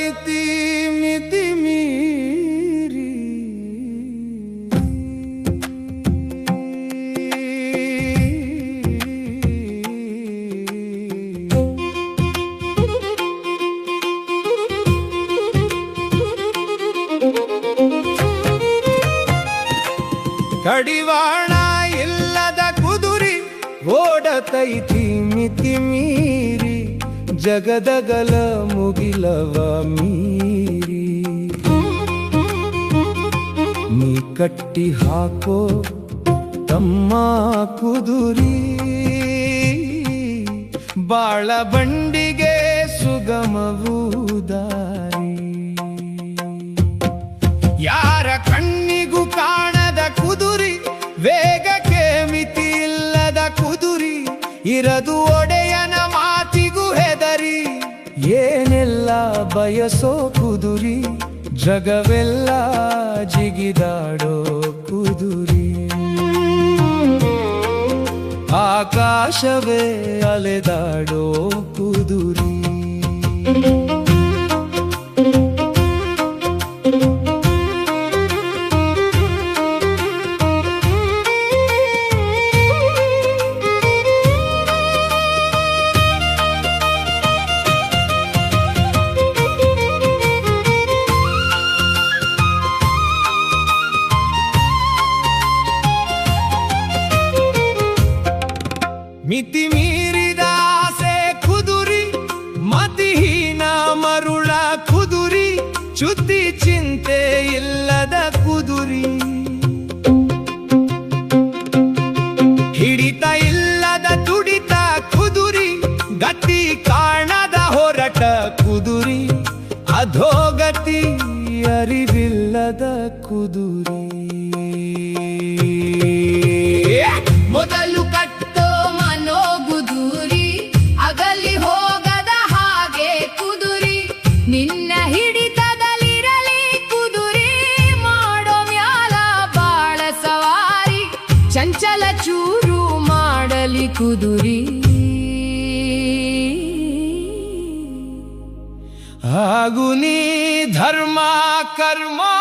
ಐತಿ ಮಿತಿ ಮೀರಿ. ಕಡಿವಾಣ ಇಲ್ಲದ ಕುದುರಿ ಓಡತೈತಿ ಮಿತಿ ಮೀರಿ, ಜಗದಗಲ ಮುಗಿಲವ ಮೀರಿ. ನೀ ಕಟ್ಟಿ ಹಾಕೋ ತಮ್ಮ ಕುದುರಿ, ಬಾಳ ಬಂಡಿಗೆ ಸುಗಮವೂ ದಾರಿ. ಯಾರ ಕಣ್ಣಿಗೂ ಕಾಣದ ಕುದುರಿ, ವೇಗಕ್ಕೆ ಮಿತಿ ಇಲ್ಲದ ಕುದುರಿ, ಇರದು ಒಡೆಯನ ಮಾತಿಗೂ ಹೆದರಿ. ಏನೆಲ್ಲ ಬಯಸೋ ಕುದುರಿ, ಜಗವೆಲ್ಲ ಜಿಗಿದಾಡೋ ಕುದುರಿ. ಆಕಾಶವೇ ಅಲೆದಾಡೋ ಕುದುರಿ. ಮಿತಿ ಮೀರಿದ ಆಸೆ ಕುದುರಿ, ಮತಿಹೀನ ಮರುಳ ಕುದುರಿ, ಚ್ಯುತಿ ಚಿಂತೆ ಇಲ್ಲದ ಕುದುರಿ. ಹಿಡಿತ ಇಲ್ಲದ ತುಡಿತ ಕುದುರಿ, ಗತಿ ಕಾಣದ ಹೊರಟ ಕುದುರಿ, ಅಧೋಗತಿ ಅರಿವಿಲ್ಲದ ಕುದುರಿ. ಮೊದಲು ಕಟ್ಟೋ ಮನೋಗುದುರಿ, ಅಗಲಿ ಹೋಗದ ಹಾಗೆ ಕುದುರಿ. ನಿನ್ನ ಹಿಡಿತದಲ್ಲಿರಲಿ ಕುದುರಿ, ಮಾಡೋ ಮ್ಯಾಲ ಬಾಳ ಸವಾರಿ. ಚಂಚಲ ಚೂರು ಮಾಡಲಿ ಕುದುರಿ. ಆಗು ನೀ ಧರ್ಮ ಕರ್ಮಾಚಾರಿ,